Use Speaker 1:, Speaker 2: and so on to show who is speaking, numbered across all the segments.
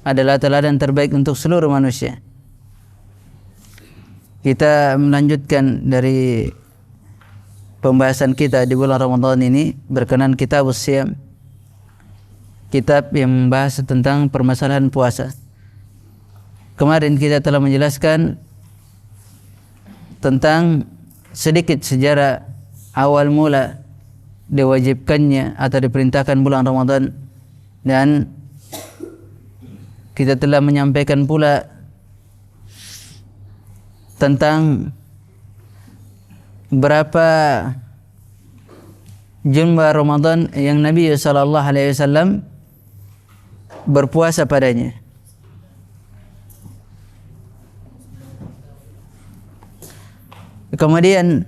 Speaker 1: adalah teladan terbaik untuk seluruh manusia. Kita melanjutkan dari pembahasan kita di bulan Ramadan ini berkenan kitab Shiyam, kitab yang membahas tentang permasalahan puasa. Kemarin kita telah menjelaskan tentang sedikit sejarah awal mula diwajibkannya atau diperintahkan bulan Ramadan, dan kita telah menyampaikan pula tentang berapa jumlah Ramadan yang Nabi SAW berpuasa padanya. Kemudian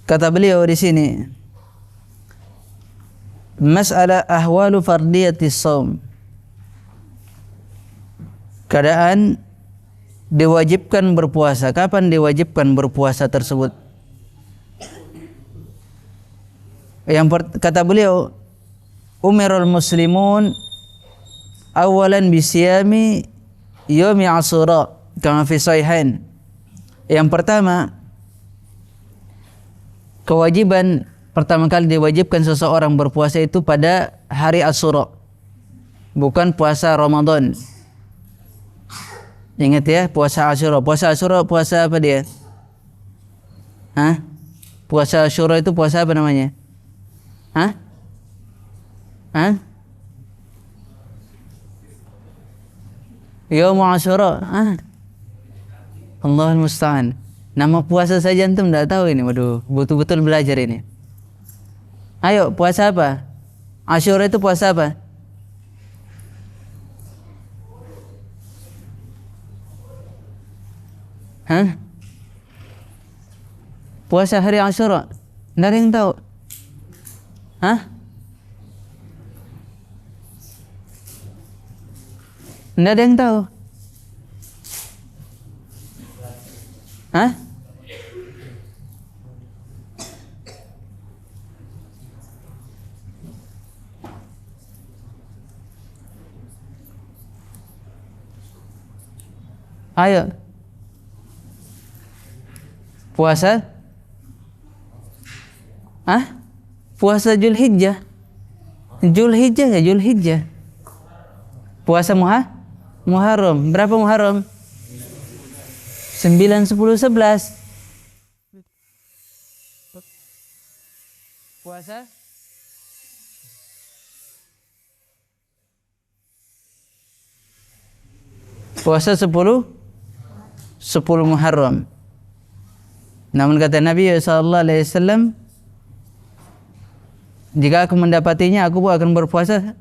Speaker 1: kata beliau di sini, mas'alah ahwalu fardiyatis shaum, keadaan diwajibkan berpuasa. Kapan diwajibkan berpuasa tersebut? Kata beliau, umirul muslimun awalan bisiyami yaumi Ashura kama fi sahihain. Yang pertama, kewajiban pertama kali diwajibkan seseorang berpuasa itu pada hari Ashura, bukan puasa Ramadan. Ingat ya, puasa Ashura. Puasa Ashura puasa apa dia? Hah? Puasa Ashura itu puasa apa namanya? Hah? Hah? Yaum Ashura. Allahul musta'an. Nama puasa saja antum enggak tahu ini. Waduh, betul-betul belajar ini. Ayo, puasa apa? Ashura itu puasa apa? Hah? Puasa hari Ashura. Enggak ada yang tahu. Hah? Enggak ada yang tahu. Hah? Ayo. Puasa? Hah? Puasa Zulhijjah. Zulhijjah ya, Zulhijjah. Puasa Muharram. Berapa Muharram? 9, 10, 11. Puasa? Puasa 10 Muharram. Namun kata Nabi SAW, jika aku mendapatinya, aku akan berpuasa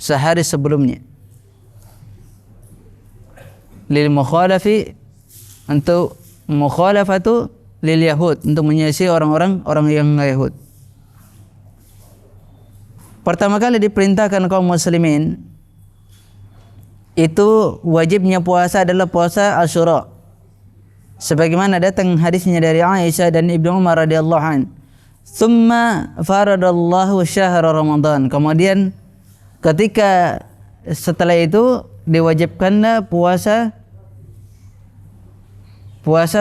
Speaker 1: sehari sebelumnya. Lil mukhalafi, untuk mukhalafatu lil yahud, untuk menyelisih orang yang Yahud. Pertama kali diperintahkan kaum muslimin itu wajibnya puasa adalah puasa Ashura, sebagaimana datang hadisnya dari Aisyah dan Ibnu Umar radhiyallahu an. Tsumma faradallahu syahra Ramadan. Kemudian ketika setelah itu diwajibkanlah puasa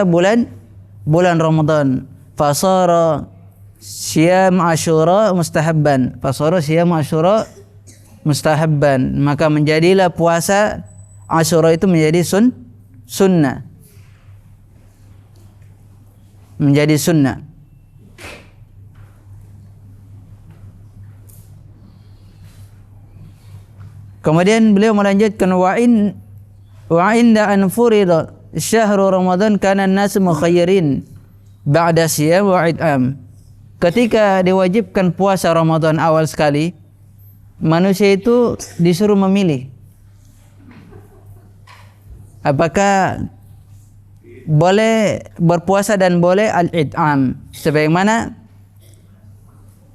Speaker 1: bulan Ramadan. Fasara syiyam Ashura mustahabban. Maka menjadilah puasa Ashura itu menjadi sunnah. Menjadi sunnah. Kemudian beliau melanjutkan, wa inda an furida syahru Ramadan kana an-nas mukhayyirin ba'da siyam wa id'am. Ketika diwajibkan puasa Ramadan awal sekali, manusia itu disuruh memilih apakah boleh berpuasa dan boleh al-id'am, sebagaimana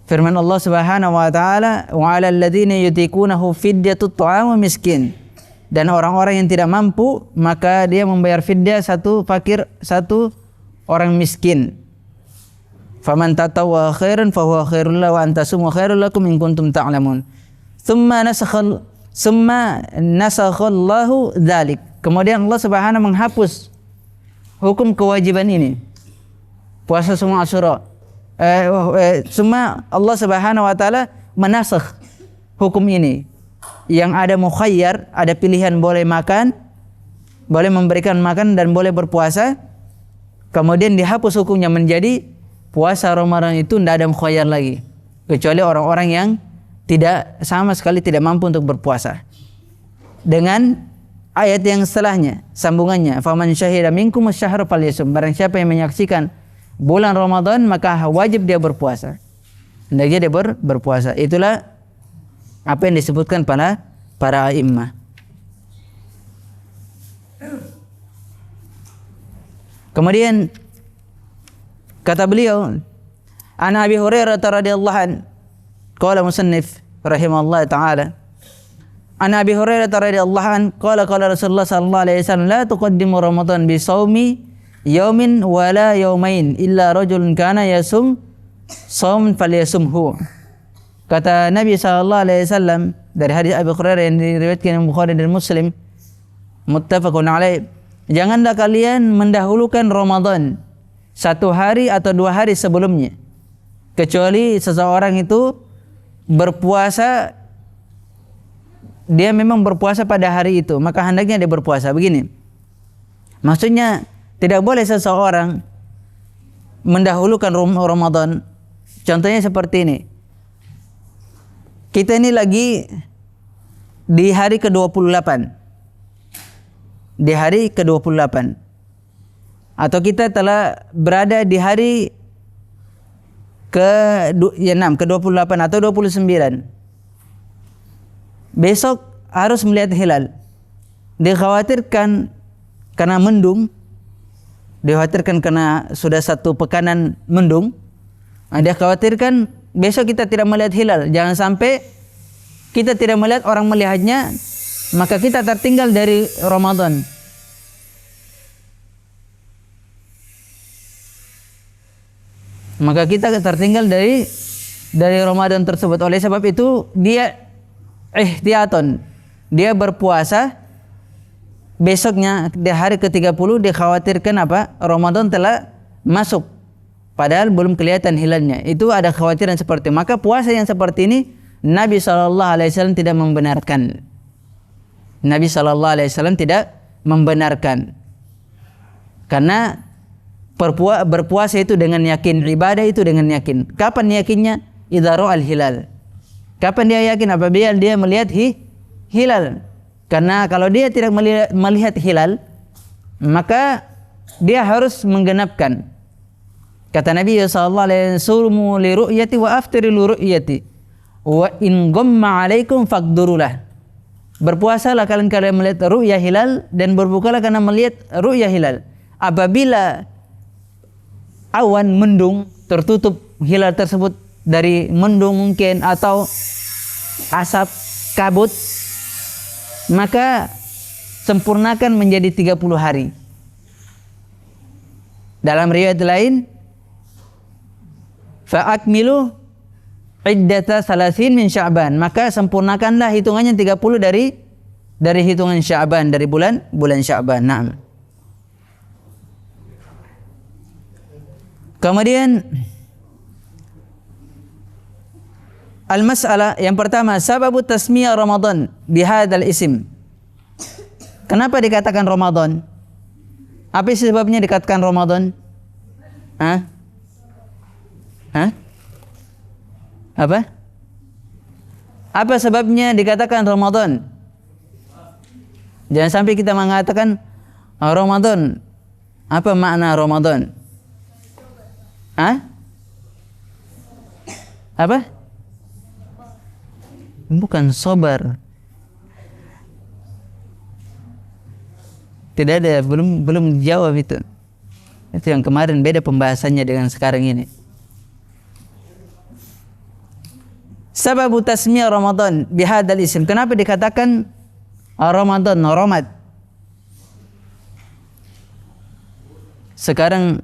Speaker 1: firman Allah Subhanahu wa taala, wa 'alal ladzina yutiqunahu fidyatut ta'am miskin. Dan orang-orang yang tidak mampu, maka dia membayar fidyah, satu fakir, satu orang miskin. Faman tatawwa khairan fahuwa khairul lahu wa antasumu khairul lakum in kuntum ta'lamun. Summa nasakhallahu dzalik. Kemudian Allah Subhanahu menghapus hukum kewajiban ini. Puasa semua Asyura. Summa Allah Subhanahu wa taala menasakh hukum ini. Yang ada mukhayyar, ada pilihan boleh makan, boleh memberikan makan dan boleh berpuasa. Kemudian dihapus hukumnya menjadi puasa Ramadan itu tidak ada mukhayyar lagi, kecuali orang-orang yang tidak sama sekali tidak mampu untuk berpuasa. Dengan ayat yang setelahnya, sambungannya, faman syahida minkum asy-syahra falyasum. Barang siapa yang menyaksikan bulan Ramadan maka wajib dia berpuasa. Hendaknya dia berpuasa. Itulah apa yang disebutkan para a'immah. Kemudian kata beliau, an Abi Hurairah radhiyallahu an, qala musannif rahimahullah taala, an Abi Hurairah radhiyallahu an qala Rasulullah sallallahu alaihi wasallam la tuqaddimu Ramadan bi shaumi yaumin wala yaumain illa rajulun kana yasum shaum falyasumhu. Kata Nabi sallallahu alaihi wasallam dari hadis Abi Hurairah yang diriwayatkan Bukhari dan Muslim, muttafaqun alaih, janganlah kalian mendahulukan Ramadan satu hari atau 2 hari sebelumnya, kecuali seseorang itu berpuasa, dia memang berpuasa pada hari itu, maka hendaknya dia berpuasa. Begini maksudnya, tidak boleh seseorang mendahulukan Ramadan. Contohnya seperti ini, kita ini lagi di hari ke-28, di hari ke-28, atau kita telah berada di hari ke-28 atau 29. Besok harus melihat hilal. Dikhawatirkan karena mendung, dikhawatirkan karena sudah 1 pekanan mendung, dia khawatirkan besok kita tidak melihat hilal. Jangan sampai kita tidak melihat, orang melihatnya, maka kita tertinggal dari Ramadan. Maka kita tertinggal dari Ramadan tersebut. Oleh sebab itu dia ihtiyaton, dia berpuasa besoknya di hari ke-30, dikhawatirkan apa? Ramadan telah masuk, padahal belum kelihatan hilalnya. Itu ada kekhawatiran seperti itu. Maka puasa yang seperti ini Nabi SAW tidak membenarkan. Nabi SAW tidak membenarkan. Karena berpuasa itu dengan yakin, ibadah itu dengan yakin. Kapan yakinnya? Idza ra'al hilal. Kapan dia yakin? Apabila dia melihat hilal. Karena kalau dia tidak melihat hilal, maka dia harus menggenapkan. Kata Nabi sallallahu alaihi wasallam, "Sumu li ru'yati wa aftiru li ru'yati wa in ghamma 'alaikum faqdurulah." Berpuasalah kalian melihat ru'ya hilal, dan berbukalah karena melihat ru'ya hilal. Apabila awan mendung tertutup hilal tersebut dari mendung mungkin atau asap kabut, maka sempurnakan menjadi 30 hari. Dalam riwayat lain, fa'akmilu iddata salasin min Sya'ban, maka sempurnakanlah hitungannya 30 dari hitungan Sya'ban, dari bulan Sya'ban. Naam. Kemudian al-mas'alah yang pertama, sababu tasmiyah Ramadan bihadzal isim. Kenapa dikatakan Ramadan? Apa sebabnya dikatakan Ramadan? Apa sebabnya dikatakan Ramadan? Jangan sampai kita mengatakan Ramadan. Apa makna Ramadan? Apa? Bukan sabar. Tidak ada, belum jawab itu. Itu yang kemarin, beda pembahasannya dengan sekarang ini. Sababu tasmiyah Ramadan bihadzal isim. Kenapa dikatakan Ramadan, Ramad? Sekarang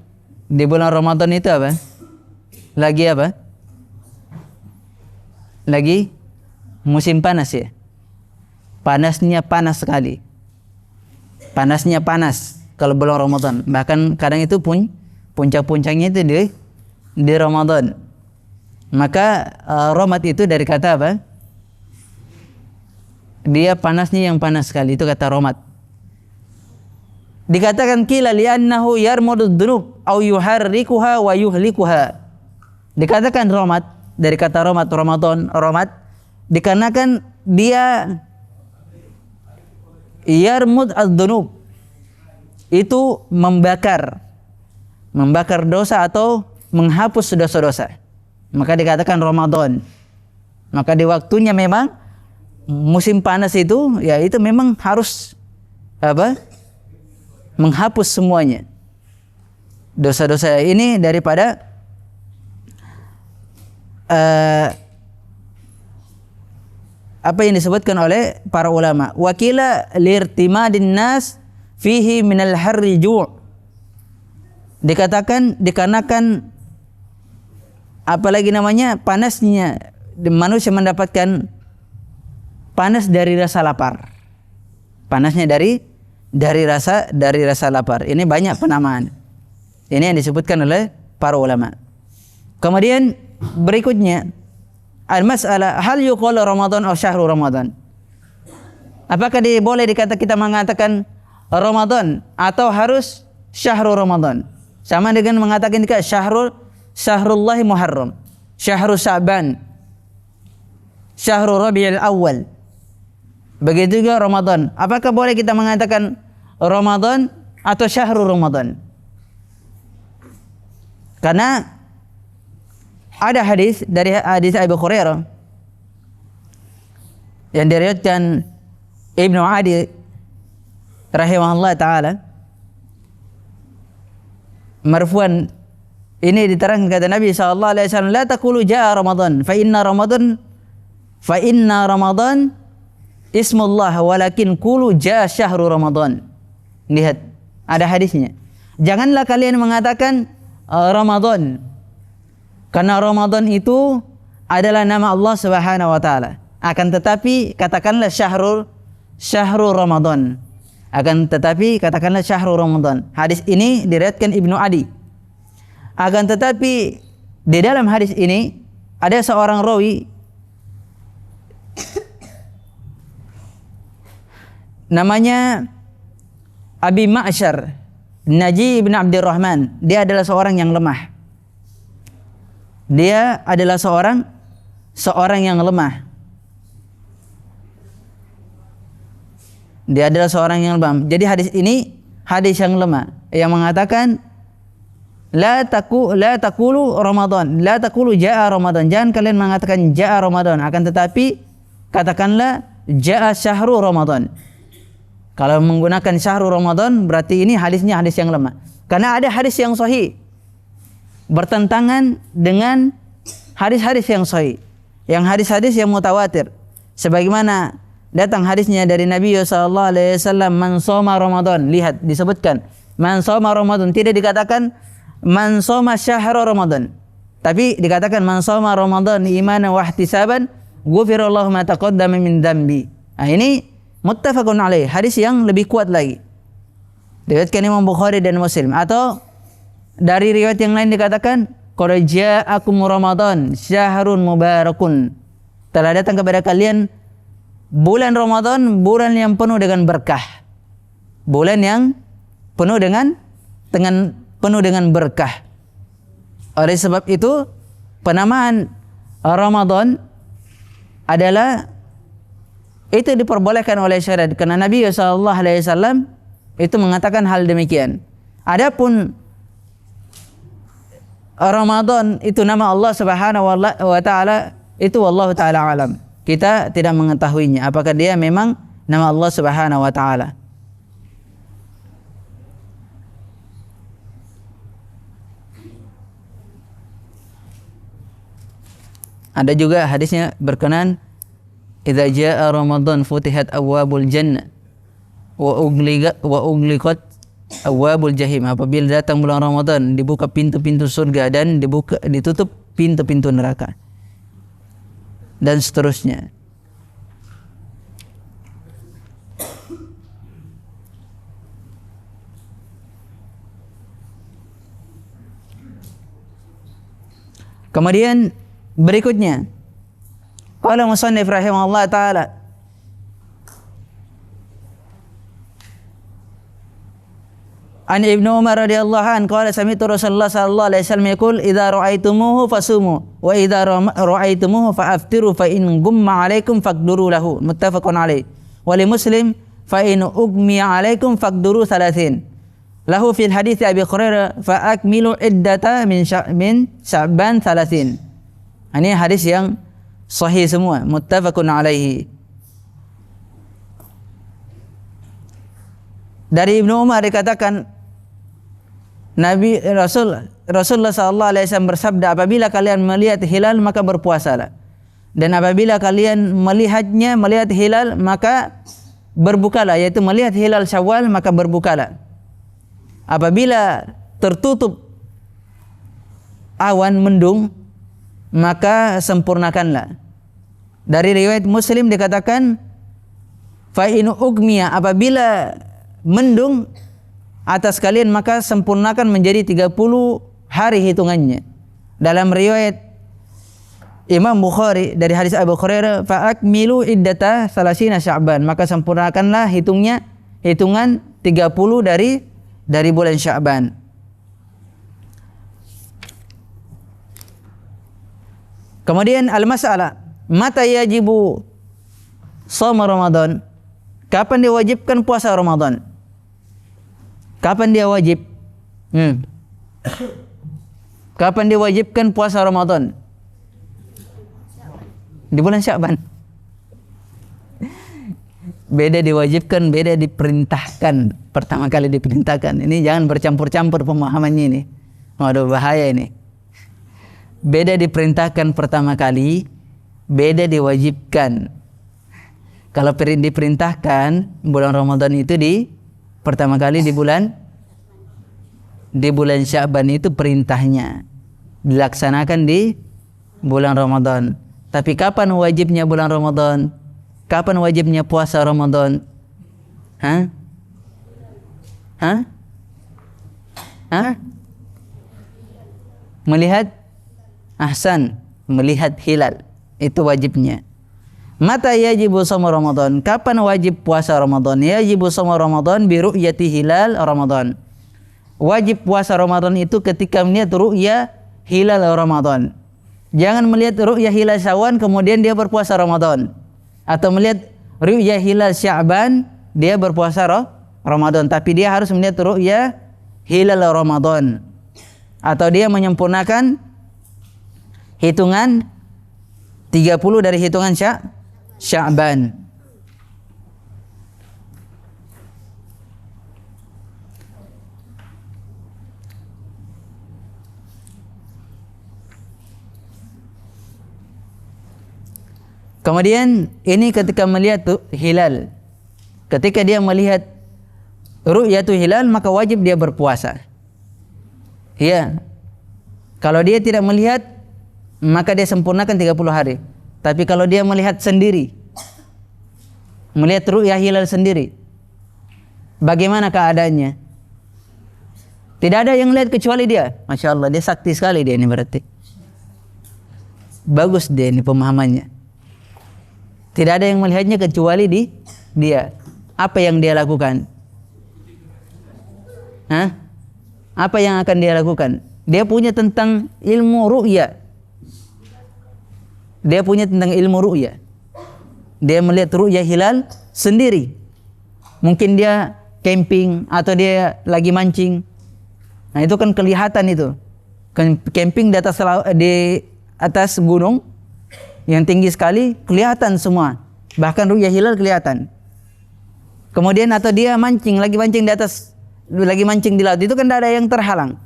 Speaker 1: Di bulan Ramadan itu apa? Lagi apa? Lagi musim panas ya. Panasnya panas sekali. Panasnya panas kalau bulan Ramadan. Bahkan kadang itu pun puncak-puncaknya itu di Ramadan. Maka Ramadan itu dari kata apa? Dia panasnya yang panas sekali, itu kata Ramadan. Dikatakan qila li'annahu yarmudud dzunub au yuharrikuha wa yuhlikuha. Dikatakan Ramadan dari kata Ramadan dikarenakan dia yarmud ad-dzunub, itu membakar dosa atau menghapus dosa-dosa. Maka dikatakan Ramadan. Maka di waktunya memang musim panas itu, ya itu memang harus apa? Menghapus semuanya dosa-dosa ini daripada apa yang disebutkan oleh para ulama. Wakila lirtimadin nas fihi minal harri ju'. Dikatakan dikarenakan apalagi namanya panasnya, manusia mendapatkan panas dari rasa lapar. Panasnya dari rasa lapar. Ini banyak penamaan. Ini yang disebutkan oleh para ulama. Kemudian berikutnya, al-mas'alah hal yuqalu Ramadan atau syahrul Ramadan. Apakah boleh kita mengatakan Ramadan atau harus syahrul Ramadan? Sama dengan mengatakan syahrullahi Muharram, syahrul Sya'ban, syahrul Rabiul Awal. Begitu juga Ramadan. Apakah boleh kita mengatakan Ramadan atau syahrul Ramadan? Karena ada hadis dari hadis Abu Hurairah yang diriwayatkan Ibnu Adi rahimahullah taala marfu'an, ini diterangkan kata Nabi sallallahu alaihi wasallam, la taqulu jaa Ramadan fa inna Ramadan ismullah walakin qulu jaa syahrul Ramadan. Lihat, ada hadisnya. Janganlah kalian mengatakan Ramadan, karena Ramadan itu adalah nama Allah Subhanahu wa taala. Akan tetapi katakanlah syahrul Ramadan. Hadis ini diriwayatkan Ibnu Adi. Akan tetapi di dalam hadis ini ada seorang rawi namanya Abi Ma'syar Naji bin Abdurrahman. Dia adalah seorang yang lemah. Dia adalah seorang yang lemah. Dia adalah seorang yang lemah. Jadi hadis ini hadis yang lemah yang mengatakan la taqulu Ramadan, la taqulu jaa Ramadan. Jangan kalian mengatakan jaa Ramadan, akan tetapi katakanlah jaa syahrul Ramadan. Kalau menggunakan syahrul Ramadan berarti ini hadisnya hadis yang lemah. Karena ada hadis yang sahih bertentangan dengan hadis-hadis yang sahih, yang hadis-hadis yang mutawatir. Sebagaimana datang hadisnya dari Nabi sallallahu alaihi wasallam, man shoma Ramadan. Lihat, disebutkan man shoma Ramadan, tidak dikatakan man shoma syahra Ramadan, tapi dikatakan man shoma Ramadan imanan wa ihtisaban ghufirallahu ma taqaddama min dzambi. Nah, ini muttafaqun alaih, hadis yang lebih kuat lagi, diriwayatkan Imam Bukhari dan Muslim. Atau dari riwayat yang lain dikatakan qad ja'akum Ramadan syahrun mubarakun, telah datang kepada kalian bulan Ramadan, bulan yang penuh dengan berkah, bulan yang penuh dengan berkah. Oleh sebab itu penamaan Ramadan adalah itu diperbolehkan oleh syariat, karena Nabi sallallahu alaihi wasallam itu mengatakan hal demikian. Adapun Ramadan itu nama Allah Subhanahu wa taala, itu wallahu taala alam. Kita tidak mengetahuinya apakah dia memang nama Allah Subhanahu wa taala. Ada juga hadisnya berkenan, idza jaa Ramadan futihat abwabul jannah wa ughliqat abwabul jahim, apabila datang bulan Ramadan dibuka pintu-pintu surga dan ditutup pintu-pintu neraka, dan seterusnya. Kemudian berikutnya, qala musannif rahimahullah taala, an Ibnu Umar radhiyallahu an qala sami'tu Rasulullah sallallahu alaihi wasallam yaqul idza ra'aitumuhu fasumu wa idza ra'aitumuhu fa'aftiru fa in gumma 'alaikum faqduru lahu, muttafaqun alaih. Wa li Muslim fa in ugmiya 'alaikum faqduru 30. Lahu fil hadits Abi Hurairah fa akmilu iddata min Sya'ban 30. Ini hadis yang sahih semua, muttafaqun alaihi. Dari Ibnu Umar dikatakan Rasulullah sallallahu alaihi wasallam bersabda, apabila kalian melihat hilal maka berpuasalah, dan apabila kalian melihat hilal maka berbukalah, yaitu melihat hilal Syawal maka berbukalah. Apabila tertutup awan mendung maka sempurnakanlah. Dari riwayat Muslim dikatakan fa in ugmiya, apabila mendung atas kalian maka sempurnakan menjadi 30 hari hitungannya. Dalam riwayat Imam Bukhari dari hadis Abu Hurairah fa akmilu iddata salasina Sya'ban, maka sempurnakanlah hitungan 30 dari bulan Sya'ban. Kemudian al-mas'alah, mata yajibu shaum Ramadan? Kapan diwajibkan puasa Ramadan? Kapan dia wajib? Kapan diwajibkan puasa Ramadan? Di bulan Sya'ban. Beda diwajibkan, beda diperintahkan. Pertama kali diperintahkan. Ini jangan bercampur-campur pemahamannya ini. Waduh, bahaya ini. Beda diperintahkan pertama kali, beda diwajibkan. Kalau diperintahkan bulan Ramadan itu pertama kali di bulan Sya'ban, itu perintahnya dilaksanakan di bulan Ramadan. Tapi kapan wajibnya bulan Ramadan? Kapan wajibnya puasa Ramadan? Melihat hilal, itu wajibnya. Mata yajibu shaum Ramadan? Kapan wajib puasa Ramadan? Yajibu shaum Ramadan bi ru'yati hilal Ramadan. Wajib puasa Ramadan itu ketika melihat ru'ya hilal Ramadan. Jangan melihat ru'ya hilal Syawal kemudian dia berpuasa Ramadan, atau melihat ru'ya hilal Sya'ban dia berpuasa Ramadan, tapi dia harus melihat ru'ya hilal Ramadan, atau dia menyempurnakan hitungan 30 dari hitungan Sya'ban. Kemudian ini ketika melihat hilal. Ketika dia melihat ru'yatul hilal maka wajib dia berpuasa. Ya. Kalau dia tidak melihat maka dia sempurnakan 30 hari. Tapi kalau dia melihat sendiri, melihat ru'yah hilal sendiri, bagaimana keadaannya? Tidak ada yang lihat kecuali dia. Masya Allah, dia sakti sekali dia ini berarti. Bagus dia ini pemahamannya. Tidak ada yang melihatnya kecuali dia. Apa yang dia lakukan? Apa yang akan dia lakukan? Dia punya tentang ilmu ru'ya. Dia melihat ru'ya hilal sendiri. Mungkin dia camping atau dia lagi mancing. Nah, itu kan kelihatan itu. Camping di atas gunung yang tinggi sekali, kelihatan semua. Bahkan ru'ya hilal kelihatan. Kemudian atau dia lagi mancing di laut, itu kan tidak ada yang terhalang.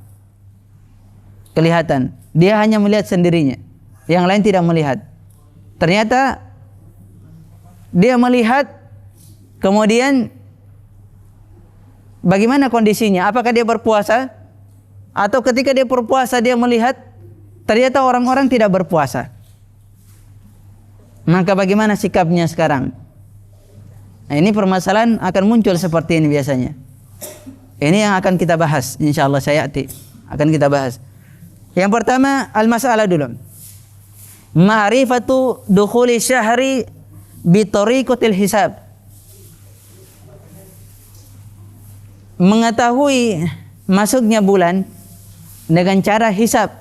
Speaker 1: Kelihatan. Dia hanya melihat sendirinya. Yang lain tidak melihat. Ternyata dia melihat, kemudian bagaimana kondisinya? Apakah dia berpuasa? Atau ketika dia berpuasa dia melihat ternyata orang-orang tidak berpuasa. Maka bagaimana sikapnya sekarang? Nah, ini permasalahan akan muncul seperti ini biasanya. Ini yang akan kita bahas, insyaallah sayati. Akan kita bahas. Yang pertama, al-masalah dulu. Ma'rifatu dukhuli syahri bi tariqatil hisab. Mengetahui masuknya bulan dengan cara hisab.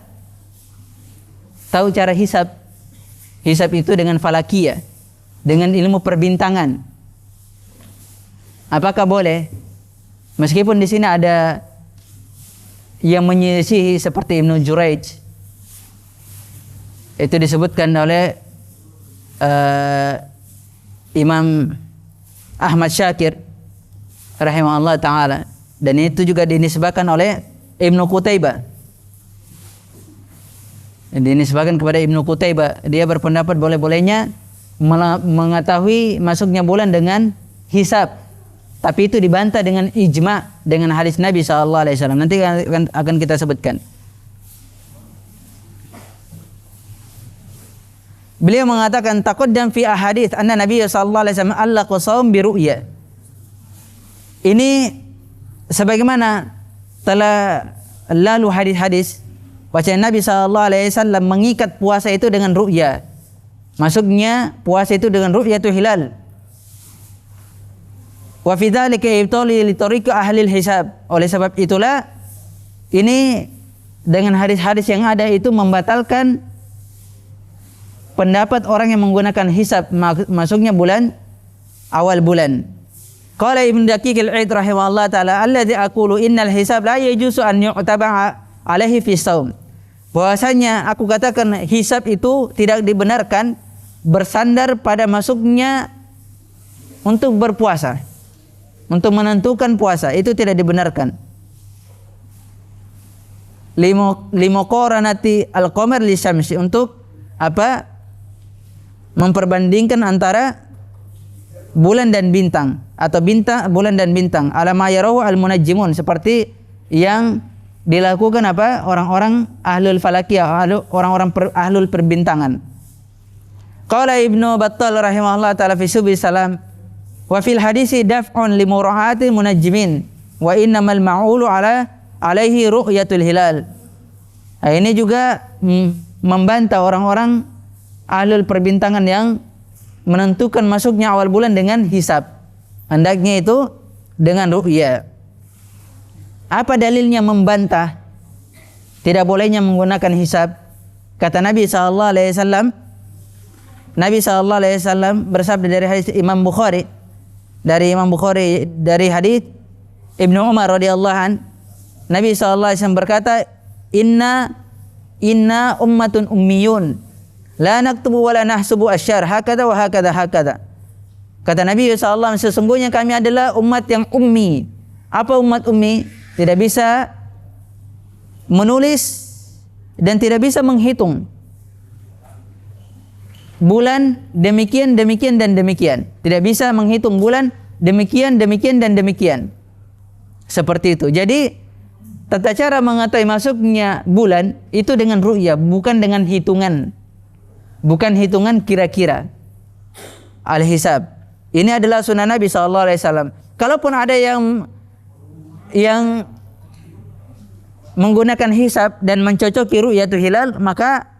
Speaker 1: Tahu cara hisab? Hisab itu dengan falakiyah, dengan ilmu perbintangan. Apakah boleh? Meskipun di sini ada yang menyelisihi seperti Ibnu Juraij. Itu disebutkan oleh Imam Ahmad Syakir rahimahullah ta'ala, dan itu juga dinisbahkan oleh Ibnu Qutaibah. Dinisbahkan kepada Ibnu Qutaibah, dia berpendapat boleh-bolehnya mengetahui masuknya bulan dengan hisab, tapi itu dibantah dengan ijma, dengan hadis Nabi SAW. Nanti akan kita sebutkan. Beliau mengatakan taqaddam fi ahadits anna Nabi sallallahu alaihi wasallam allaqa shaum bi ru'ya. Ini sebagaimana telah lalu hadis-hadis bahwa Nabi sallallahu alaihi wasallam mengikat puasa itu dengan ru'ya. Masuknya puasa itu dengan ru'yatul hilal. Wa fi dzalika ibtali li tariqi ahli hisab. Oleh sebab itulah ini dengan hadis-hadis yang ada itu membatalkan pendapat orang yang menggunakan hisab masuknya bulan awal bulan. Qala Ibnu Daqiq al-Aid rahimahullah taala alladzi aqulu innal hisab la yajuzu an yu'taba'a alaihi fi shaum. Bahwasanya aku katakan hisab itu tidak dibenarkan bersandar pada masuknya untuk berpuasa, untuk menentukan puasa, itu tidak dibenarkan. Limuqaranati al-qamar li syamsi, untuk apa? Memperbandingkan antara bulan dan bintang, atau bulan dan bintang, ala ma yarahu al-munajjimun, seperti yang dilakukan apa? Orang-orang ahlul falakiyah, orang-orang ahlul perbintangan. Qala Ibnu Battal rahimahullah taala fi Subhi Salam, wa fil hadisi daf'un li mura'ati munajjimin wa innamal ma'ulu alaihi ru'yatul hilal. Nah, ini juga membantah orang-orang ahlul perbintangan yang menentukan masuknya awal bulan dengan hisab. Hendaknya itu dengan ru'ya. Apa dalilnya membantah tidak bolehnya menggunakan hisab? Kata Nabi sallallahu alaihi wasallam, Nabi sallallahu alaihi wasallam bersabda dari hadis Imam Bukhari, dari hadis Ibnu Umar radhiyallahu an, Nabi sallallahu alaihi wasallam berkata, inna ummatun ummiyun la naktubu wa la nahsubu asyar hakada wa hakada hakada. Kata Nabi sallallahu alaihi wasallam, sesungguhnya kami adalah umat yang ummi. Apa umat ummi? Tidak bisa menulis dan tidak bisa menghitung bulan demikian, demikian, dan demikian. Tidak bisa menghitung bulan demikian, demikian, dan demikian. Seperti itu. Jadi tata cara mengetahui masuknya bulan itu dengan ru'ya, bukan dengan hitungan. Bukan hitungan kira-kira. Al-hisab. Ini adalah sunnah Nabi SAW. Kalaupun ada yang menggunakan hisab dan mencocoki ru'yatul hilal, maka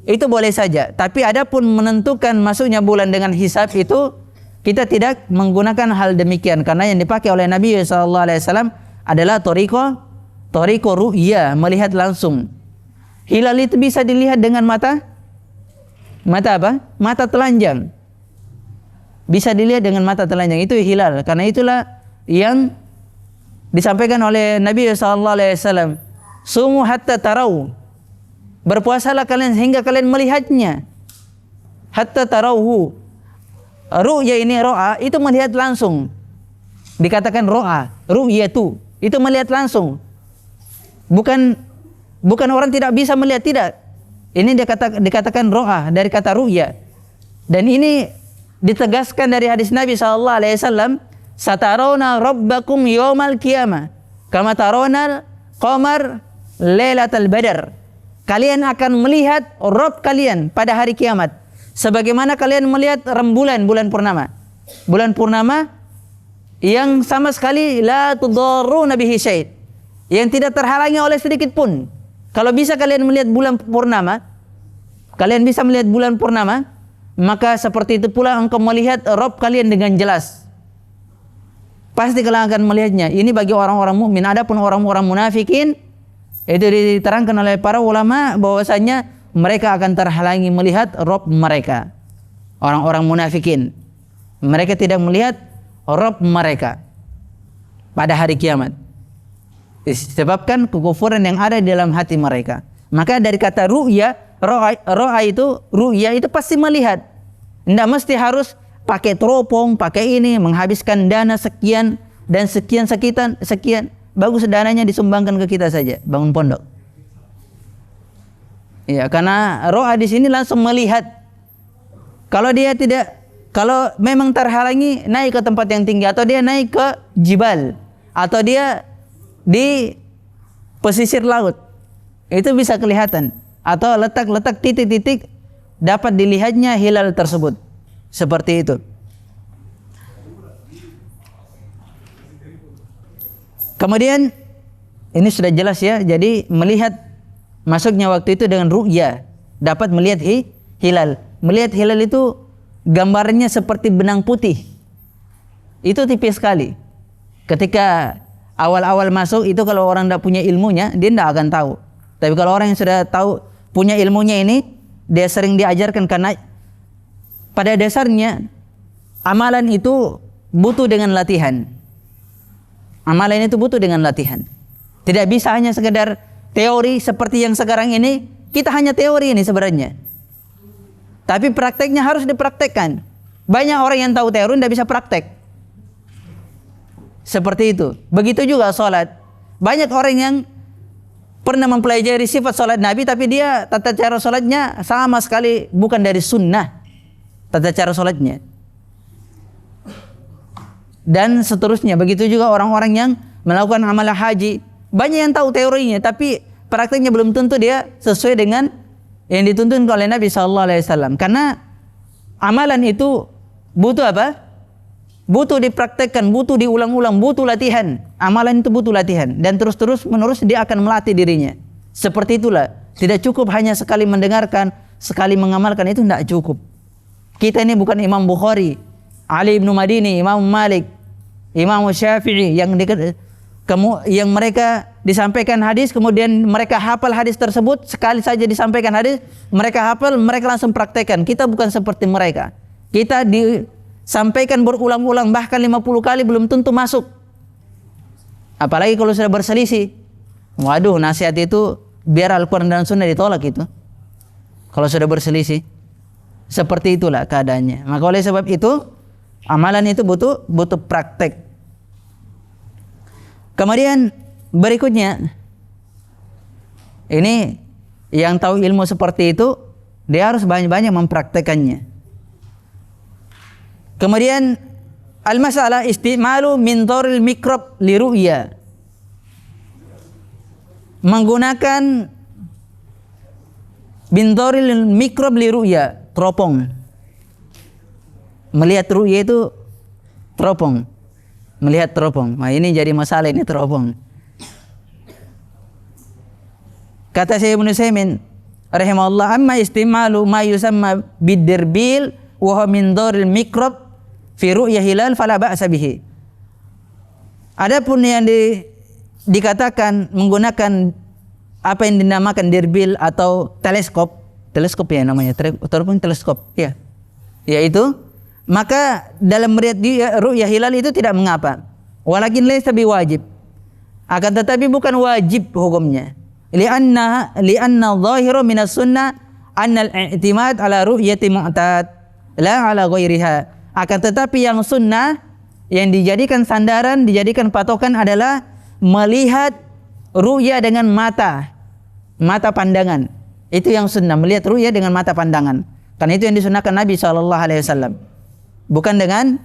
Speaker 1: itu boleh saja. Tapi adapun menentukan masuknya bulan dengan hisab itu kita tidak menggunakan hal demikian, karena yang dipakai oleh Nabi SAW adalah thariqo ru'ya, melihat langsung. Hilal itu bisa dilihat dengan mata apa? Mata telanjang. Bisa dilihat dengan mata telanjang, itu hilal. Karena itulah yang disampaikan oleh Nabi SAW, sumu hatta tarau, berpuasalah kalian sehingga kalian melihatnya. Hatta tarauhu, ru'ya ini ro'a, itu melihat langsung. Dikatakan ro'a, ru'yatu, itu melihat langsung. Bukan orang tidak bisa melihat, tidak. Ini dikatakan ro'a dari kata ru'ya. Dan ini ditegaskan dari hadis Nabi SAW, satarawna rabbakum yawmal qiyamah kama tarawna qamar lailatal badar. Kalian akan melihat Rabb kalian pada hari kiamat sebagaimana kalian melihat rembulan bulan purnama. Bulan purnama yang sama sekali la tudarruna bihi syai', yang tidak terhalangi oleh sedikit pun. Kalau bisa kalian melihat bulan purnama, kalian bisa melihat bulan purnama, maka seperti itu pula engkau melihat Rabb kalian dengan jelas. Pasti kalian akan melihatnya. Ini bagi orang-orang mukmin. Adapun orang-orang munafikin, itu diterangkan oleh para ulama bahwasanya mereka akan terhalangi melihat Rabb mereka. Orang-orang munafikin, mereka tidak melihat Rabb mereka pada hari kiamat, disebabkan kekufuran yang ada di dalam hati mereka. Maka dari kata ru'ya, ro'a itu, ru'ya itu pasti melihat. Tidak mesti harus pakai teropong, pakai ini, menghabiskan dana sekian dan sekian. Bagus dananya disumbangkan ke kita saja, bangun pondok. Ya, karena ro'a di sini langsung melihat. Kalau dia tidak, kalau memang terhalangi naik ke tempat yang tinggi, atau dia naik ke jibal, atau dia di pesisir laut, itu bisa kelihatan. Atau letak-letak titik-titik dapat dilihatnya hilal tersebut. Seperti itu. Kemudian ini sudah jelas ya. Jadi melihat masuknya waktu itu dengan ru'ya, dapat melihat hilal. Melihat hilal itu gambarnya seperti benang putih. Itu tipis sekali. Ketika awal-awal masuk itu, kalau orang tidak punya ilmunya, dia tidak akan tahu. Tapi kalau orang yang sudah tahu, punya ilmunya ini, dia sering diajarkan. Karena pada dasarnya amalan itu butuh dengan latihan. Amalan itu butuh dengan latihan. Tidak bisa hanya sekedar teori seperti yang sekarang ini. Kita hanya teori ini sebenarnya, tapi prakteknya harus dipraktekkan. Banyak orang yang tahu teori tidak bisa praktek. Seperti itu. Begitu juga sholat. Banyak orang yang pernah mempelajari sifat sholat Nabi, tapi dia tata cara sholatnya sama sekali bukan dari sunnah. Tata cara sholatnya. Dan seterusnya. Begitu juga orang-orang yang melakukan amalan haji. Banyak yang tahu teorinya, tapi prakteknya belum tentu dia sesuai dengan yang dituntun oleh Nabi SAW. Karena amalan itu butuh apa? Butuh dipraktekkan, butuh diulang-ulang, butuh latihan. Amalan itu butuh latihan. Dan terus-terus menerus dia akan melatih dirinya. Seperti itulah. Tidak cukup hanya sekali mendengarkan, sekali mengamalkan, itu tidak cukup. Kita ini bukan Imam Bukhari, Ali ibn Madini, Imam Malik, Imam Syafi'i yang mereka disampaikan hadis, kemudian mereka hafal hadis tersebut, sekali saja disampaikan hadis, mereka hafal, mereka langsung praktekkan. Kita bukan seperti mereka. Kita disampaikan berulang-ulang, bahkan 50 kali belum tentu masuk. Apalagi kalau sudah berselisih. Waduh, nasihat itu biar Al-Quran dan Sunnah ditolak itu. Kalau sudah berselisih. Seperti itulah keadaannya. Maka oleh sebab itu, amalan itu butuh praktek. Kemudian berikutnya, ini yang tahu ilmu seperti itu, dia harus banyak-banyak mempraktekannya. Kemudian al-masalah istimalu min dhoril mikrob li ru'ya. Menggunakan min dhoril mikrob li ru'ya, teropong. Melihat ru'ya itu teropong. Melihat teropong. Nah, ini jadi masalah ini teropong. Kata Syekh Ibnu Utsaimin rahimahullah, amma istimalu ma yusamma bidirbil wa huwa min dhoril mikrob fi ru'ya hilal fala ba'sa bihi. Adapun yang dikatakan menggunakan apa yang dinamakan dirbil atau teleskop ya namanya, teropong teleskop ya. Yaitu maka dalam melihat ru'ya hilal itu tidak mengapa. Walakin laysa biwajib. Akan tetapi bukan wajib hukumnya. Lianna dhahiru minas sunnah anna al-i'timad ala ru'yati mu'tad la ala ghairiha. Akan tetapi yang sunnah, yang dijadikan sandaran, dijadikan patokan adalah melihat ru'ya dengan mata pandangan. Itu yang sunnah, melihat ru'ya dengan mata pandangan. Karena itu yang disunnahkan Nabi SAW. Bukan dengan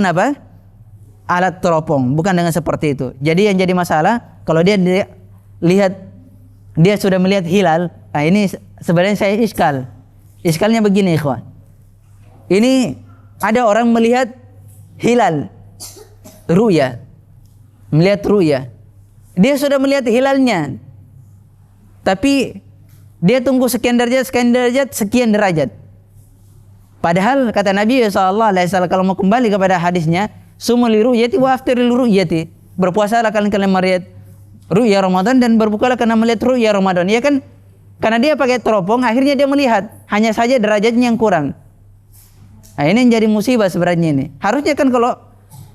Speaker 1: apa? alat teropong, bukan dengan seperti itu. Jadi yang jadi masalah kalau dia lihat, dia sudah melihat hilal. Nah, ini sebenarnya saya iskal. Iskalnya begini, ikhwan. Ini ada orang melihat hilal, ru'ya, melihat ru'ya. Dia sudah melihat hilalnya, tapi dia tunggu sekian derajat, sekian derajat. Padahal kata Nabi SAW, kalau mau kembali kepada hadisnya, sumu li ru'yati wa aftir li ru'yati. Berpuasalah kalian melihat ru'ya Ramadan dan berbukalah karena melihat ru'ya Ramadan. Ya kan? Karena dia pakai teropong, akhirnya dia melihat, hanya saja derajatnya yang kurang. Nah, ini yang jadi musibah sebenarnya ini. Harusnya kan kalau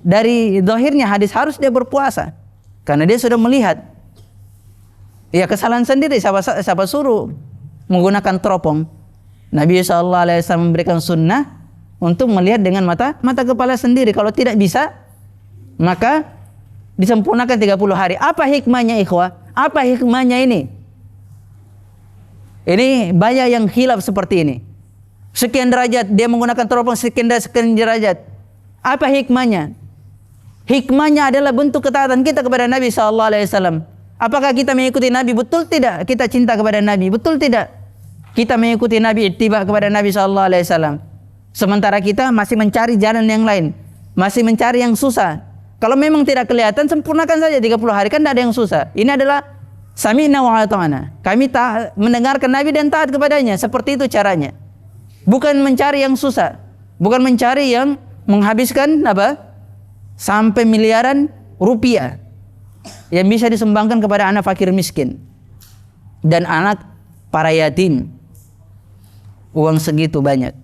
Speaker 1: dari zahirnya hadis harus dia berpuasa, karena dia sudah melihat. Ya kesalahan sendiri, siapa suruh menggunakan teropong. Nabi SAW memberikan sunnah untuk melihat dengan mata kepala sendiri. Kalau tidak bisa, maka disempurnakan 30 hari. Apa hikmahnya, ikhwah? Apa hikmahnya ini? Ini banyak yang khilaf seperti ini. Sekian derajat, dia menggunakan teropong sekian derajat. Apa hikmahnya? Hikmahnya adalah bentuk ketaatan kita kepada Nabi SAW. Apakah kita mengikuti Nabi? Betul tidak? Kita cinta kepada Nabi? Betul tidak? Kita mengikuti Nabi, ittiba kepada Nabi SAW. Sementara kita masih mencari jalan yang lain, masih mencari yang susah. Kalau memang tidak kelihatan, sempurnakan saja 30 hari, kan tidak ada yang susah. Ini adalah sami'na wa ata'na. Kami mendengarkan Nabi dan taat kepadanya. Seperti itu caranya. Bukan mencari yang susah, bukan mencari yang menghabiskan sampai miliaran rupiah yang bisa disumbangkan kepada anak fakir miskin dan anak para yatim. Uang segitu banyak,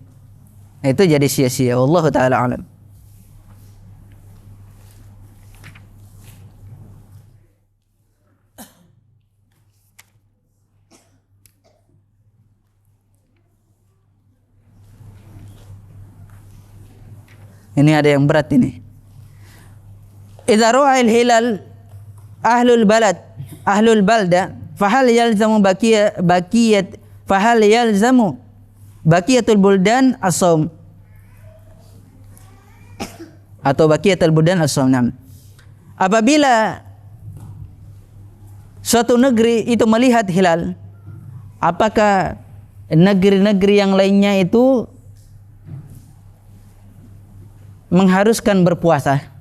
Speaker 1: itu jadi sia-sia. Wallahu ta'ala alam. Ini ada yang berat ini. Idza ra'al hilal ahlul balda fahal yalzamu baqiyatul buldan as-shaum atau baqiyatul buldan as-shaum. Apabila suatu negeri itu melihat hilal, apakah negeri-negeri yang lainnya itu mengharuskan berpuasa?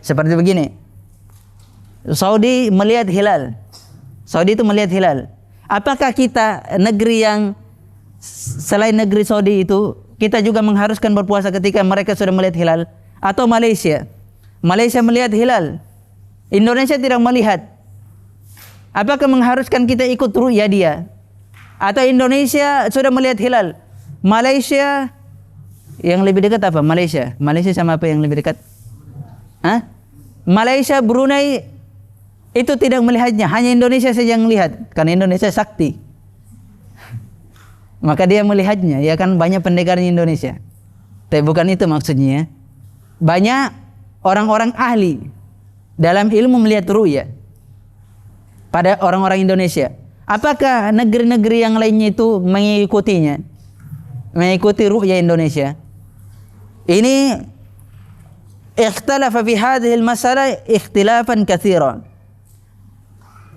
Speaker 1: Seperti begini, Saudi melihat hilal. Saudi itu melihat hilal. Apakah kita negeri yang selain negeri Saudi itu kita juga mengharuskan berpuasa ketika mereka sudah melihat hilal? Atau Malaysia? Malaysia melihat hilal, Indonesia tidak melihat. Apakah mengharuskan kita ikut ru'ya dia? Atau Indonesia sudah melihat hilal, Malaysia yang lebih dekat apa? Malaysia sama apa yang lebih dekat? Malaysia, Brunei itu tidak melihatnya, hanya Indonesia saja yang melihat, karena Indonesia sakti. Maka dia melihatnya, ya kan, banyak pendekarnya Indonesia. Tapi bukan itu maksudnya. Banyak orang-orang ahli dalam ilmu melihat ru'ya pada orang-orang Indonesia. Apakah negeri-negeri yang lainnya itu mengikutinya? Mengikuti ru'ya Indonesia? Ini ikhtalafa fi hadhihi al-masalah ikhtilafan katsiran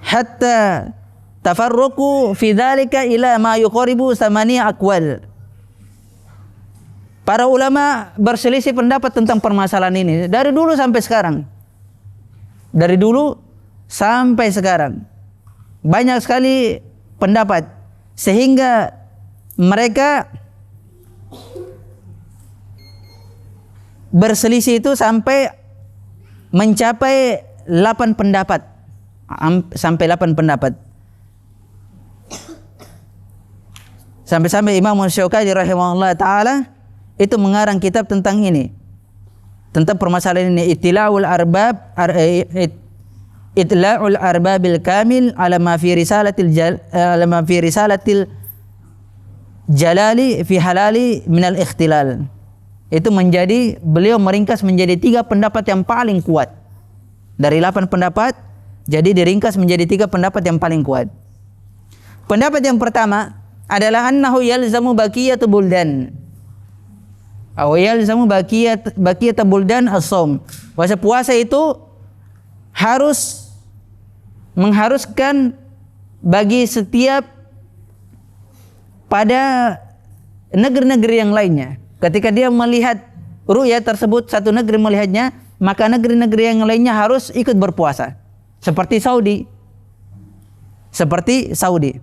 Speaker 1: hatta tafarruqu fi dzalika ila ma yuqaribu 8 aqwal. Para ulama berselisih pendapat tentang permasalahan ini dari dulu sampai sekarang. Dari dulu sampai sekarang banyak sekali pendapat, sehingga mereka berselisih itu sampai mencapai 8 pendapat. Sampai 8 pendapat. Sampai-sampai Imam Syaukani rahimahullah ta'ala itu mengarang kitab tentang ini, tentang permasalahan ini, Itla'ul Arbabil Kamil ala ma fi risalatil Jalali fi halali minal ikhtilal. Itu menjadi, beliau meringkas menjadi 3 pendapat yang paling kuat. Dari 8 pendapat, jadi diringkas menjadi 3 pendapat yang paling kuat. Pendapat yang pertama adalah annahu yalzamu baqiyatu buldan. Aw yalzamu baqiyat buldan as-shaum. Puasa itu harus mengharuskan bagi setiap pada negeri-negeri yang lainnya. Ketika dia melihat ru'ya tersebut, satu negeri melihatnya, maka negeri-negeri yang lainnya harus ikut berpuasa. Seperti Saudi.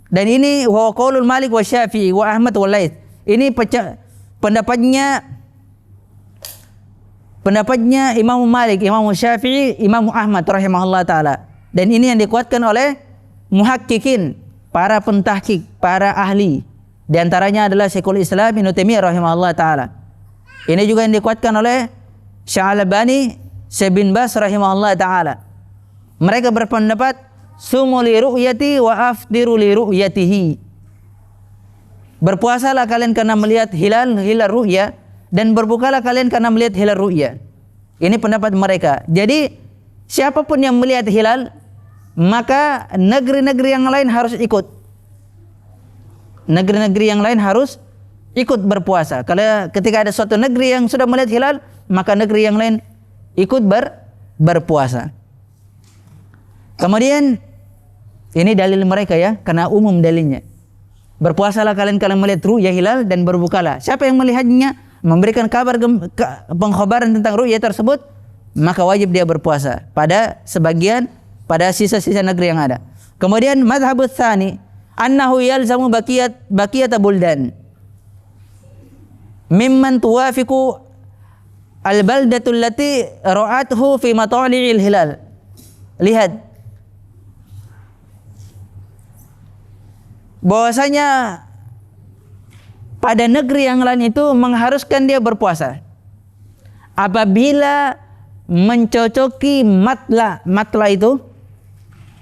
Speaker 1: Dan ini wa qaulul Malik wa Syafi'i wa Ahmad wa Laits. Ini pendapatnya Imam Malik, Imam Syafi'i, Imam Ahmad rahimahullah taala. Dan ini yang dikuatkan oleh muhakkikin, para pentahqiq, para ahli. Di antaranya adalah Syekhul Islam Ibnu Taimiyah rahimahullah taala. Ini juga yang dikuatkan oleh Syalbani, Syekh bin Baz rahimahullah taala. Mereka berpendapat sumu li ru'yati wa afdiru li ru'yatihi. Berpuasalah kalian karena melihat hilal ru'ya, dan berbukalah kalian karena melihat hilal ru'ya. Ini pendapat mereka. Jadi siapapun yang melihat hilal, maka negeri-negeri yang lain harus ikut. Negeri-negeri yang lain harus ikut berpuasa. Kalau ketika ada suatu negeri yang sudah melihat hilal, maka negeri yang lain ikut berpuasa. Kemudian ini dalil mereka ya, karena umum dalilnya. Berpuasalah kalian kalau melihat ru'ya hilal, dan berbukalah. Siapa yang melihatnya, memberikan kabar pengkhabaran tentang ru'ya tersebut, maka wajib dia berpuasa pada sisa-sisa negeri yang ada. Kemudian mazhabus tsani annahu yalzamu baqiyat buldan mimman tuwafiqu al-baldatul lati ra'athu fi matali'il hilal. Lihat bahwasanya pada negeri yang lain itu mengharuskan dia berpuasa apabila mencocoki matla itu.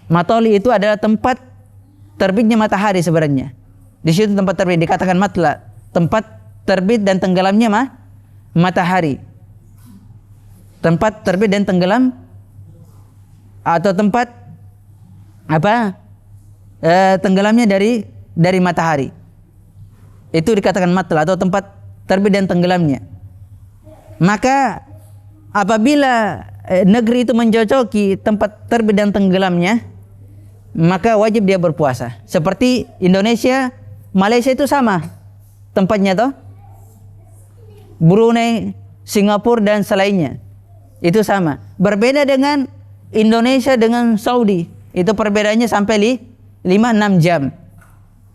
Speaker 1: Matoli itu adalah tempat terbitnya matahari sebenarnya. Di situ tempat terbit, dikatakan matla, tempat terbit dan tenggelamnya matahari. Tempat terbit dan tenggelam, atau tempat tenggelamnya dari matahari. Itu dikatakan matla, atau tempat terbit dan tenggelamnya. Maka apabila negeri itu mencocoki tempat terbit dan tenggelamnya, maka wajib dia berpuasa. Seperti Indonesia, Malaysia itu sama tempatnya toh. Brunei, Singapura dan selainnya itu sama. Berbeda dengan Indonesia dengan Saudi. Itu perbedaannya sampai 5-6 jam.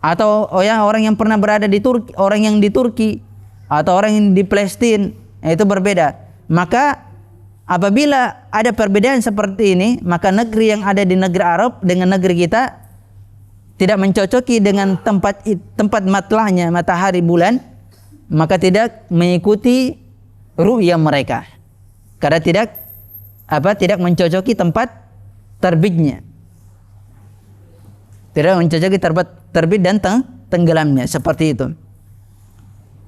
Speaker 1: Atau orang yang pernah berada di Turki, orang yang di Turki, atau orang yang di Palestina, itu berbeda. Maka apabila ada perbedaan seperti ini, maka negeri yang ada di negeri Arab dengan negeri kita tidak mencocoki dengan tempat matlahnya matahari bulan, maka tidak mengikuti ru'ya mereka. Karena tidak mencocoki tempat terbitnya. Tidak mencocoki terbit dan tenggelamnya, seperti itu.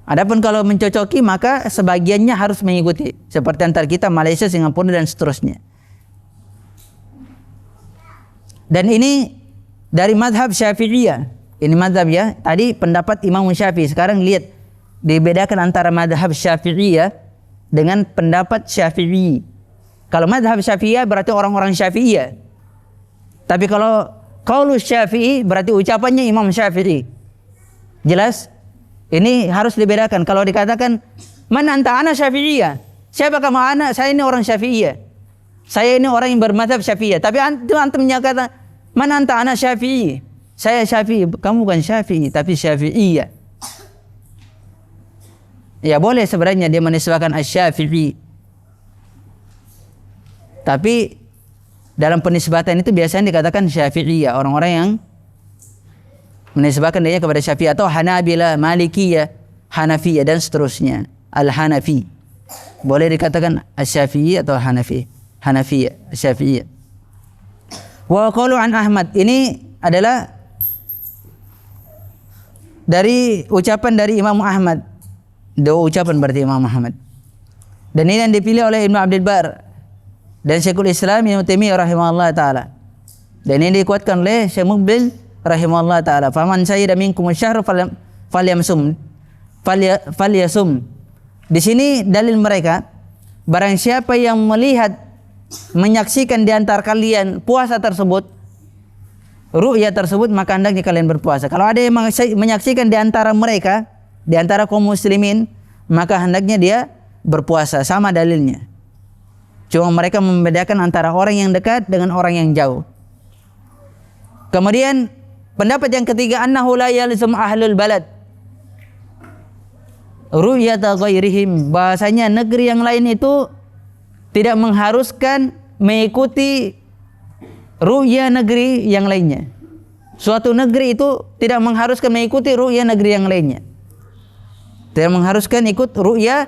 Speaker 1: Adapun kalau mencocoki, maka sebagiannya harus mengikuti, seperti antara kita, Malaysia, Singapura dan seterusnya. Dan ini dari mazhab Syafi'iyah. Ini mazhab ya. Tadi pendapat Imam Syafi'i. Sekarang lihat, dibedakan antara mazhab Syafi'iyah dengan pendapat Syafi'i. Kalau mazhab Syafi'iyah berarti orang-orang Syafi'iyah. Tapi kalau qaulus Syafi'i berarti ucapannya Imam Syafi'i. Jelas? Ini harus dibedakan. Kalau dikatakan man anta ana Syafi'iyah, siapa kamu? Ana, saya ini orang Syafi'iyah. Saya ini orang yang bermadzhab Syafi'iyah. Tapi antum menyatakan man anta ana Syafi'i, saya Syafi'i. Kamu bukan Syafi'i, tapi Syafi'iyah. Ya boleh sebenarnya dia menisbahkan asy-Syafi'i. Tapi dalam penisbatan itu biasanya dikatakan Syafi'iyah, orang-orang yang menisbahkan dirinya kepada Syafi'i, atau Hanabila, Malikiyah, Hanafiyah dan seterusnya. Al-Hanafi. Boleh dikatakan Asy-Syafi'i atau Hanafiyah, Syafi'iyah. Wa qaulu an Ahmad, ini adalah dari ucapan dari Imam Ahmad. Dua ucapan berarti Imam Ahmad. Dan ini yang dipilih oleh Ibnu Abdul Bar dan Syekhul Islam Ibnu Taimiyah rahimahullah taala. Dan ini dikuatkan oleh Syekh Muqbil rahimahullah taala. Faman syahida minkum asy-syahr falyasum. Di sini dalil mereka, barang siapa yang melihat, menyaksikan di antara kalian puasa tersebut, ru'ya tersebut, maka hendaknya kalian berpuasa. Kalau ada yang menyaksikan di antara mereka, di antara kaum muslimin, maka hendaknya dia berpuasa. Sama dalilnya. Cuma mereka membedakan antara orang yang dekat dengan orang yang jauh. Kemudian pendapat yang ketiga, annahu la yalzam ahlul balad ru'yata ghairihim, bahasanya negeri yang lain itu tidak mengharuskan mengikuti ru'ya negeri yang lainnya. Suatu negeri itu tidak mengharuskan mengikuti ru'ya negeri yang lainnya. Tidak mengharuskan ikut ru'ya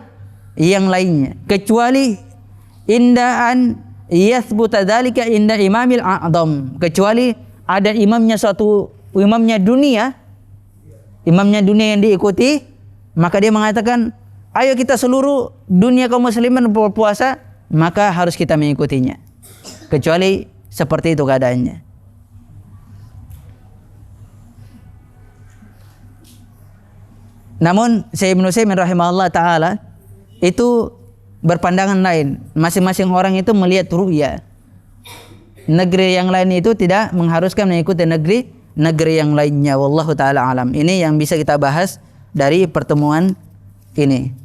Speaker 1: yang lainnya, kecuali inda an yathbuta dzalika inda imamil a'dham, kecuali ada imamnya, suatu imamnya dunia yang diikuti, maka dia mengatakan, ayo kita seluruh dunia kaum muslimin berpuasa, maka harus kita mengikutinya. Kecuali seperti itu keadaannya. Namun Syekh Ibnu Utsaimin rahimahullah taala itu berpandangan lain. Masing-masing orang itu melihat ru'ya. Negeri yang lain itu tidak mengharuskan mengikuti negeri yang lainnya. Wallahu taala alam. Ini yang bisa kita bahas dari pertemuan ini.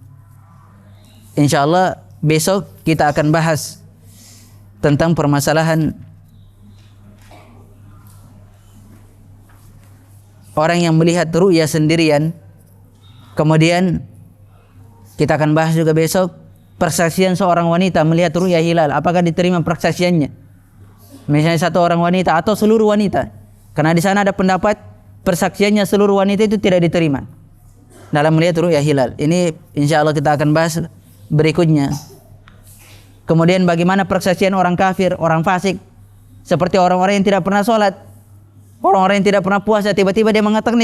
Speaker 1: Insyaallah besok kita akan bahas tentang permasalahan orang yang melihat ru'ya sendirian. Kemudian kita akan bahas juga besok persaksian seorang wanita melihat ru'ya hilal, apakah diterima persaksiannya? Misalnya satu orang wanita atau seluruh wanita. Karena di sana ada pendapat persaksiannya seluruh wanita itu tidak diterima dalam melihat ru'ya hilal. Ini insyaallah kita akan bahas berikutnya. Kemudian bagaimana persaksian orang kafir, orang fasik, seperti orang-orang yang tidak pernah sholat, orang-orang yang tidak pernah puasa, tiba-tiba dia mengatakan,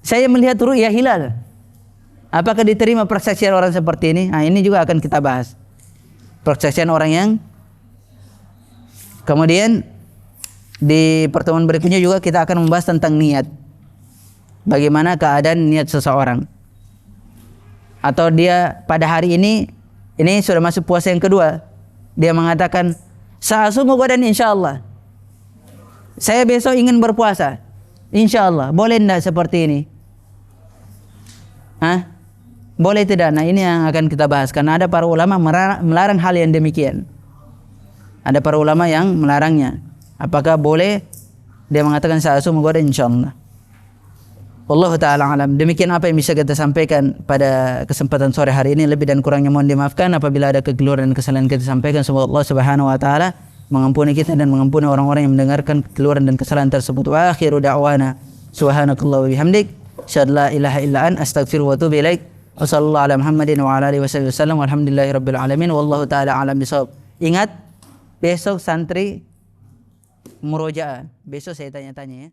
Speaker 1: saya melihat ru'ya hilal. Apakah diterima persaksian orang seperti ini? Nah, ini juga akan kita bahas. Persaksian orang yang. Kemudian di pertemuan berikutnya juga kita akan membahas tentang niat. Bagaimana keadaan niat seseorang. Atau dia pada hari ini sudah masuk puasa yang kedua. Dia mengatakan, sa'asumu gadan insyaallah. Saya besok ingin berpuasa. Insyaallah. Boleh tidak seperti ini? Hah? Boleh tidak? Nah, ini yang akan kita bahas. Karena ada para ulama melarang hal yang demikian. Ada para ulama yang melarangnya. Apakah boleh? Dia mengatakan sa'asumu gadan insyaallah. Wallahu ta'ala alam. Demikian apa yang bisa kita sampaikan pada kesempatan sore hari ini. Lebih dan kurangnya mohon dimaafkan. Apabila ada kekeliruan dan kesalahan kita sampaikan, semoga Allah subhanahu wa ta'ala mengampuni kita dan mengampuni orang-orang yang mendengarkan kekeliruan dan kesalahan tersebut. Wa akhiru da'wana subhanakallah wa bihamdik, asyhadu la ilaha illa an, astaghfiruka wa atubu ilaik. Wa sallallahu ala Muhammadin wa ala alihi wasallam. Walhamdulillahi rabbil alamin. Wallahu ta'ala alam bisawab. Ingat, besok santri murojaah. Besok saya tanya-tanya ya.